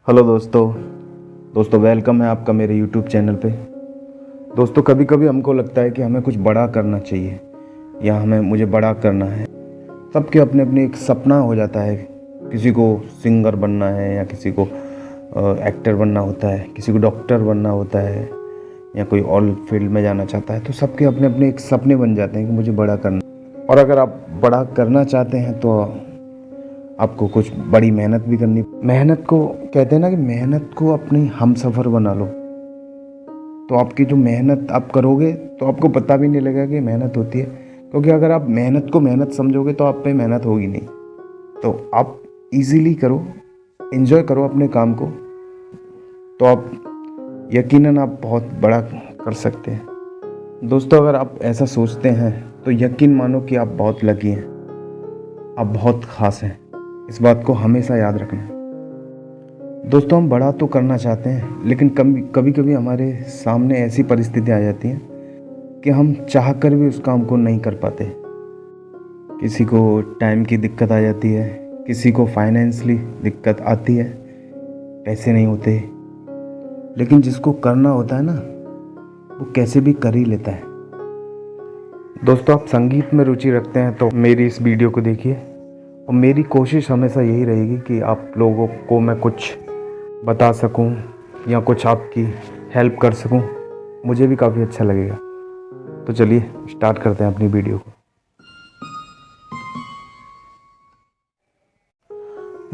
Hello दोस्तों welcome है आपका मेरे यूट्यूब चैनल पे। दोस्तों कभी कभी हमको लगता है कि हमें कुछ बड़ा करना चाहिए या मुझे बड़ा करना है। सबके अपने अपने एक सपना हो जाता है। किसी को सिंगर बनना है या किसी को एक्टर बनना होता है, किसी को डॉक्टर बनना होता है या कोई और फील्ड में जाना चाहता है। तो सबके अपने अपने एक सपने बन जाते हैं कि मुझे बड़ा करना। और अगर आप बड़ा करना चाहते हैं तो आपको कुछ बड़ी मेहनत भी करनी। मेहनत को कहते हैं ना कि मेहनत को अपनी हमसफ़र बना लो। तो आपकी जो मेहनत आप करोगे तो आपको पता भी नहीं लगेगा कि मेहनत होती है, क्योंकि अगर आप मेहनत को मेहनत समझोगे तो आप पे मेहनत होगी नहीं। तो आप इजीली करो, एंजॉय करो अपने काम को, तो आप यकीनन आप बहुत बड़ा कर सकते हैं। दोस्तों अगर आप ऐसा सोचते हैं तो यकीन मानो कि आप बहुत लकी हैं, आप बहुत ख़ास हैं। इस बात को हमेशा याद रखना। दोस्तों हम बड़ा तो करना चाहते हैं, लेकिन कभी कभी हमारे सामने ऐसी परिस्थितियाँ आ जाती हैं कि हम चाह कर भी उस काम को नहीं कर पाते। किसी को टाइम की दिक्कत आ जाती है, किसी को फाइनेंशियली दिक्कत आती है, पैसे नहीं होते। लेकिन जिसको करना होता है ना, वो कैसे भी कर ही लेता है। दोस्तों आप संगीत में रुचि रखते हैं तो मेरी इस वीडियो को देखिए, और मेरी कोशिश हमेशा यही रहेगी कि आप लोगों को मैं कुछ बता सकूं या कुछ आपकी हेल्प कर सकूं। मुझे भी काफ़ी अच्छा लगेगा। तो चलिए स्टार्ट करते हैं अपनी वीडियो को।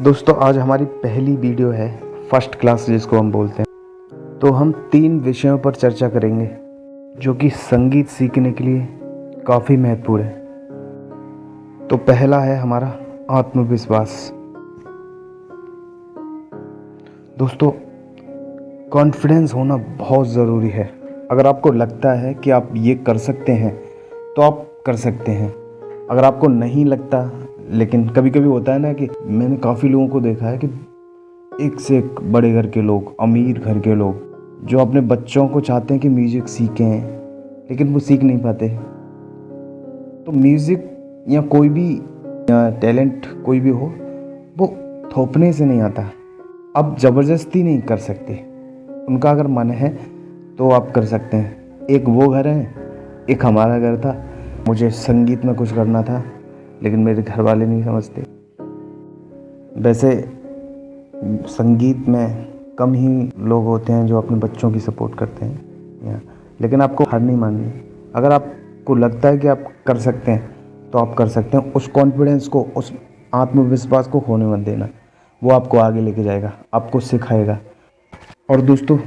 दोस्तों आज हमारी पहली वीडियो है फर्स्ट क्लास, जिसको हम बोलते हैं। तो हम 3 विषयों पर चर्चा करेंगे जो कि संगीत सीखने के लिए काफ़ी महत्वपूर्ण है। तो पहला है हमारा आत्मविश्वास। दोस्तों कॉन्फिडेंस होना बहुत ज़रूरी है। अगर आपको लगता है कि आप ये कर सकते हैं तो आप कर सकते हैं। अगर आपको नहीं लगता, लेकिन कभी कभी होता है ना कि मैंने काफ़ी लोगों को देखा है कि एक से एक बड़े घर के लोग, अमीर घर के लोग, जो अपने बच्चों को चाहते हैं कि म्यूज़िक सीखें, लेकिन वो सीख नहीं पाते। तो म्यूज़िक या कोई भी या टैलेंट कोई भी हो, वो थोपने से नहीं आता। आप ज़बरदस्ती नहीं कर सकते। उनका अगर मन है तो आप कर सकते हैं। एक वो घर है, एक हमारा घर था। मुझे संगीत में कुछ करना था, लेकिन मेरे घर वाले नहीं समझते। वैसे संगीत में कम ही लोग होते हैं जो अपने बच्चों की सपोर्ट करते हैं, लेकिन आपको हार नहीं माननी। अगर आपको लगता है कि आप कर सकते हैं तो आप कर सकते हैं। उस कॉन्फिडेंस को, उस आत्मविश्वास को खोने मत देना। वो आपको आगे लेके जाएगा, आपको सिखाएगा। और दोस्तों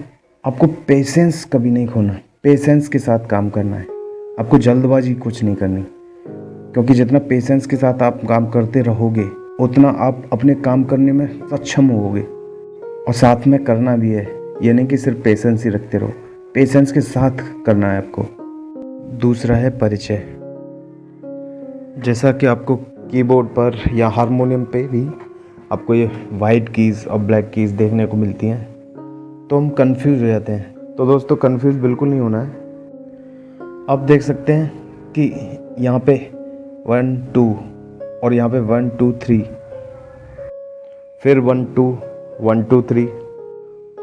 आपको पेशेंस कभी नहीं खोना। पेशेंस के साथ काम करना है। आपको जल्दबाजी कुछ नहीं करनी, क्योंकि जितना पेशेंस के साथ आप काम करते रहोगे उतना आप अपने काम करने में सक्षम होगे। और साथ में करना भी है, ये नहीं कि सिर्फ पेशेंस ही रखते रहो, पेशेंस के साथ करना है आपको। दूसरा है परिचय। जैसा कि आपको कीबोर्ड पर या हारमोनियम पे भी आपको ये वाइट कीज़ और ब्लैक कीज़ देखने को मिलती हैं, तो हम कंफ्यूज हो जाते हैं। तो दोस्तों कंफ्यूज बिल्कुल नहीं होना है। आप देख सकते हैं कि यहाँ पे 1 2 और यहाँ पे 1 2 3, फिर 1 2 1 2 3।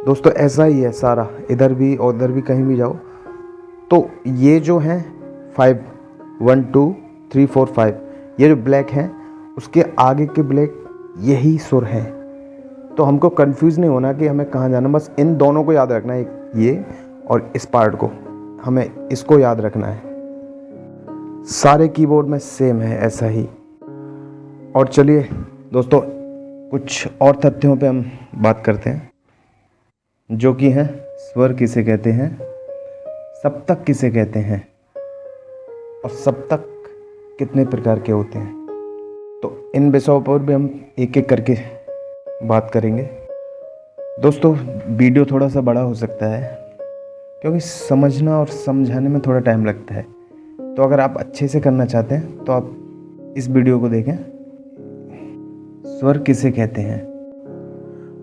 दोस्तों ऐसा ही है सारा, इधर भी और उधर भी, कहीं भी जाओ तो ये जो हैं 5 1 2 3 4 5, ये जो ब्लैक हैं उसके आगे के ब्लैक यही सुर है। तो हमको कंफ्यूज नहीं होना कि हमें कहाँ जाना। बस इन दोनों को याद रखना है, ये और इस पार्ट को, हमें इसको याद रखना है। सारे कीबोर्ड में सेम है ऐसा ही। और चलिए दोस्तों कुछ और तथ्यों पे हम बात करते हैं, जो कि हैं स्वर किसे कहते हैं, सप्तक किसे कहते हैं, और सप्तक कितने प्रकार के होते हैं। तो इन विषयों पर भी हम एक एक करके बात करेंगे। दोस्तों वीडियो थोड़ा सा बड़ा हो सकता है, क्योंकि समझना और समझाने में थोड़ा टाइम लगता है। तो अगर आप अच्छे से करना चाहते हैं तो आप इस वीडियो को देखें। स्वर किसे कहते हैं।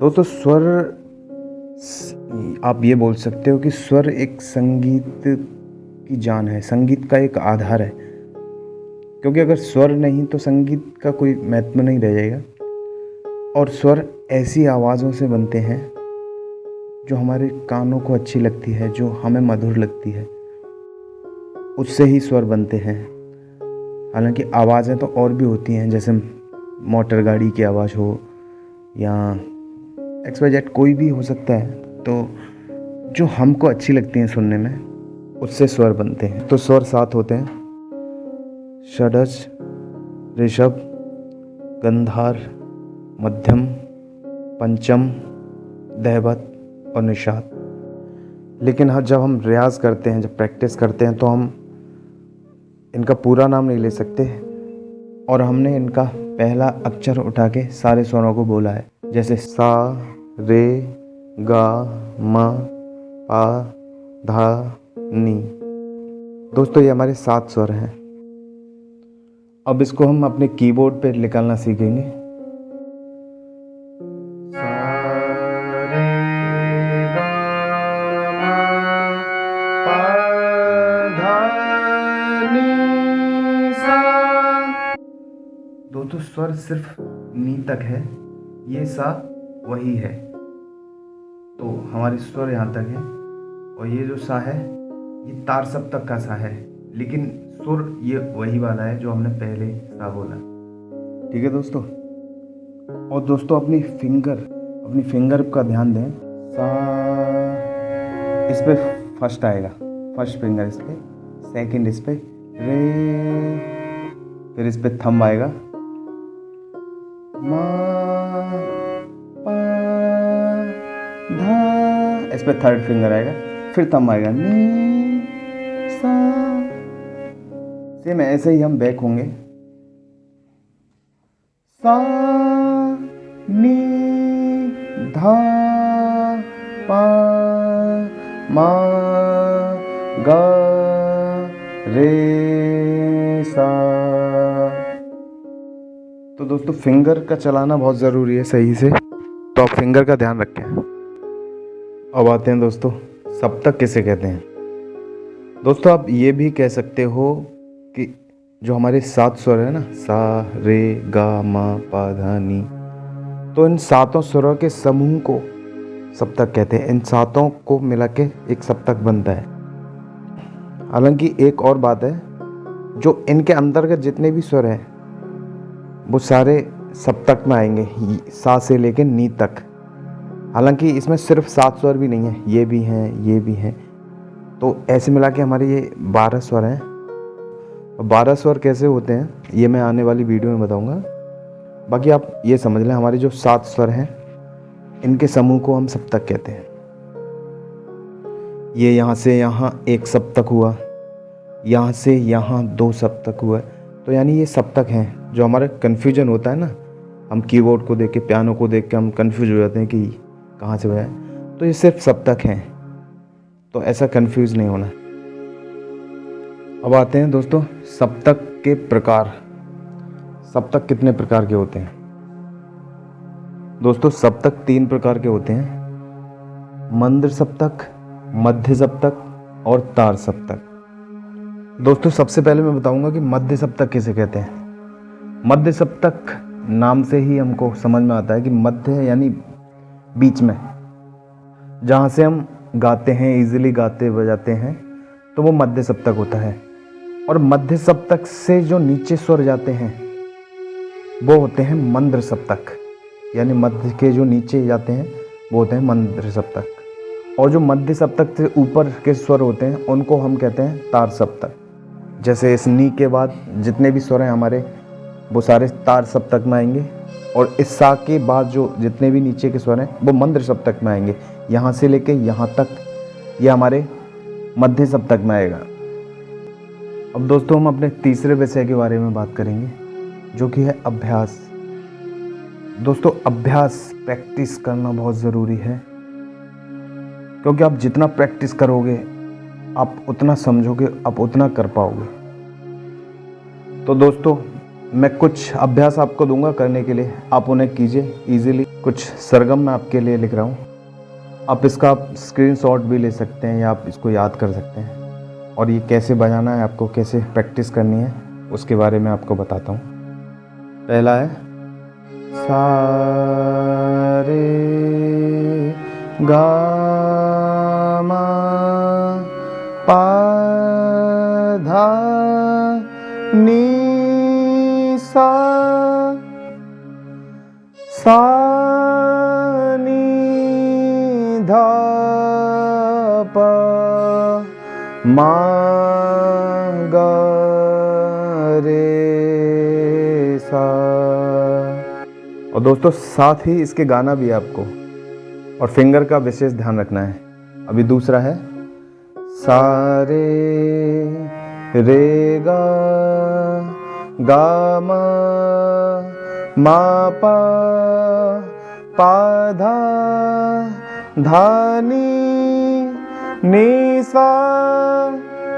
दोस्तों स्वर, आप ये बोल सकते हो कि स्वर एक संगीत की जान है, संगीत का एक आधार है। क्योंकि अगर स्वर नहीं तो संगीत का कोई महत्व नहीं रह जाएगा। और स्वर ऐसी आवाज़ों से बनते हैं जो हमारे कानों को अच्छी लगती है, जो हमें मधुर लगती है, उससे ही स्वर बनते हैं। हालांकि आवाज़ें तो और भी होती हैं, जैसे मोटर गाड़ी की आवाज़ हो या XYZ कोई भी हो सकता है, तो जो हमको अच्छी लगती हैं सुनने में, उससे स्वर बनते हैं। तो स्वर 7 होते हैं: षड्ज, ऋषभ, गंधार, मध्यम, पंचम, दैवत और निषाद। लेकिन हाँ, जब हम रियाज़ करते हैं, जब प्रैक्टिस करते हैं, तो हम इनका पूरा नाम नहीं ले सकते और हमने इनका पहला अक्षर उठा के सारे स्वरों को बोला है, जैसे सा, रे, गा, मा, पा, धा, नी। दोस्तों, ये हमारे 7 स्वर हैं। अब इसको हम अपने कीबोर्ड पे निकालना सीखेंगे। दोस्तों, स्वर सिर्फ नी तक है, ये सा वही है, तो हमारे स्वर यहाँ तक है। और ये जो सा है, ये तार सप्तक का सा है, लेकिन सुर ये वही वाला है जो हमने पहले सा बोला। ठीक है दोस्तों। और दोस्तों, अपनी फिंगर का ध्यान दें। सा, इस पे फर्स्ट आएगा, फर्स्ट फिंगर इस पे, सेकंड इस पे, रे, फिर इस पे थंब आएगा, मा, पा, धा, इस पे थर्ड फिंगर आएगा, फिर थंब आएगा, नी, सा। सेम ऐसे ही हम बैक होंगे। सा, नी, धा, पा, मा, गा, रे, सा। तो दोस्तों, फिंगर का चलाना बहुत ज़रूरी है सही से, तो आप फिंगर का ध्यान रखें। अब आते हैं दोस्तों, सप्तक किसे कहते हैं। दोस्तों, आप ये भी कह सकते हो कि जो हमारे 7 स्वर है ना, सा, रे, गा, मा, पा, धा, नी, तो इन 7 स्वरों के समूह को सप्तक कहते हैं। इन 7 को मिला के एक सप्तक बनता है। हालांकि एक और बात है, जो इनके अंतर्गत जितने भी स्वर हैं वो सारे सप्तक में आएंगे, सा से लेकर नी तक। हालांकि इसमें सिर्फ 7 स्वर भी नहीं है, ये भी हैं, ये भी हैं, तो ऐसे मिला के हमारे ये 12 स्वर हैं। 12 स्वर कैसे होते हैं ये मैं आने वाली वीडियो में बताऊंगा। बाकी आप ये समझ लें, हमारे जो 7 स्वर हैं इनके समूह को हम सप्तक कहते हैं। ये यहाँ से यहाँ एक सप्तक हुआ, यहाँ से यहाँ 2 सप्तक हुआ, तो यानी ये सप्तक हैं। जो हमारा कन्फ्यूजन होता है ना, हम कीबोर्ड को देख के, पियानो को देख के हम कन्फ्यूज हो जाते हैं कि कहाँ से बजाएं, तो ये सिर्फ सप्तक हैं, तो ऐसा कन्फ्यूज नहीं होना। अब आते हैं दोस्तों सप्तक के प्रकार। सप्तक कितने प्रकार के होते हैं? दोस्तों, सप्तक 3 प्रकार के होते हैं: मंद्र सप्तक, मध्य सप्तक और तार सप्तक। दोस्तों, सबसे पहले मैं बताऊंगा कि मध्य सप्तक किसे कहते हैं। मध्य सप्तक नाम से ही हमको समझ में आता है कि मध्य यानी बीच में, जहाँ से हम गाते हैं, इजीली गाते बजाते हैं, तो वो मध्य सप्तक होता है। और मध्य सप्तक से जो नीचे स्वर जाते हैं वो होते हैं मंद्र सप्तक, यानी मध्य के जो नीचे जाते हैं वो होते हैं मंद्र सप्तक। और जो मध्य सप्तक से ऊपर के स्वर होते हैं उनको हम कहते हैं तार सप्तक। जैसे इस नी के बाद जितने भी स्वर हैं हमारे, वो सारे तार सप्तक में आएंगे, और इस सा के बाद जो जितने भी नीचे के स्वर हैं वो मंद्र सप्तक में आएंगे। यहाँ से लेके यहाँ तक ये हमारे मध्य सप्तक में आएगा। अब दोस्तों, हम अपने तीसरे विषय के बारे में बात करेंगे, जो कि है अभ्यास। दोस्तों, अभ्यास, प्रैक्टिस करना बहुत ज़रूरी है, क्योंकि आप जितना प्रैक्टिस करोगे आप उतना समझोगे, आप उतना कर पाओगे। तो दोस्तों, मैं कुछ अभ्यास आपको दूंगा करने के लिए, आप उन्हें कीजिए इजीली। कुछ सरगम मैं आपके लिए लिख रहा हूँ, आप इसका स्क्रीनशॉट भी ले सकते हैं या आप इसको याद कर सकते हैं। और ये कैसे बजाना है, आपको कैसे प्रैक्टिस करनी है, उसके बारे में आपको बताता हूँ। पहला है सा रे गा मा पा धा नी सा सा नी धा पा मा गा रे सा। और दोस्तों साथ ही इसके गाना भी है आपको, और फिंगर का विशेष ध्यान रखना है। अभी दूसरा है सा रे गा मा पा धा नी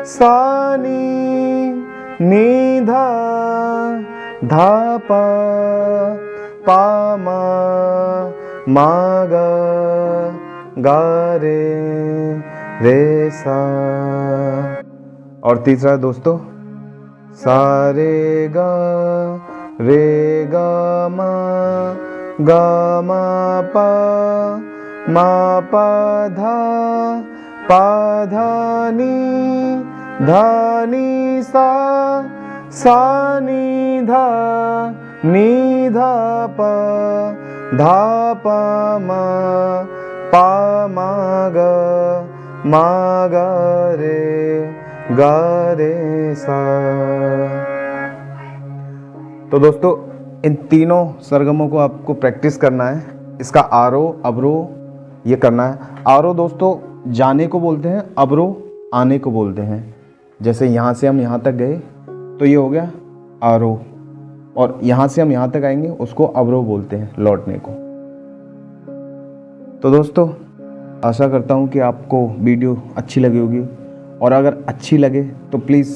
सा नी धा पा मा गा रे सा। और तीसरा है दोस्तों सा रे गा मा पा धा नी सा नी धा पा मा गा रे सा। तो दोस्तों इन तीनों सरगमों को आपको प्रैक्टिस करना है। इसका आरोह अवरोह ये करना है। आरोह दोस्तों जाने को बोलते हैं, अवरोह आने को बोलते हैं। जैसे यहाँ से हम यहाँ तक गए तो ये हो गया आरोह, और यहाँ से हम यहाँ तक आएंगे उसको अवरोह बोलते हैं, लौटने को। तो दोस्तों आशा करता हूँ कि आपको वीडियो अच्छी लगी होगी, और अगर अच्छी लगे तो प्लीज़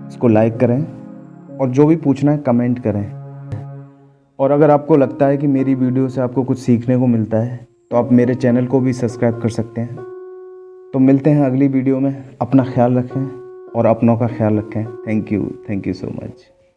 इसको लाइक करें, और जो भी पूछना है कमेंट करें। और अगर आपको लगता है कि मेरी वीडियो से आपको कुछ सीखने को मिलता है तो आप मेरे चैनल को भी सब्सक्राइब कर सकते हैं। तो मिलते हैं अगली वीडियो में। अपना ख्याल रखें और अपनों का ख्याल रखें। Thank you so much.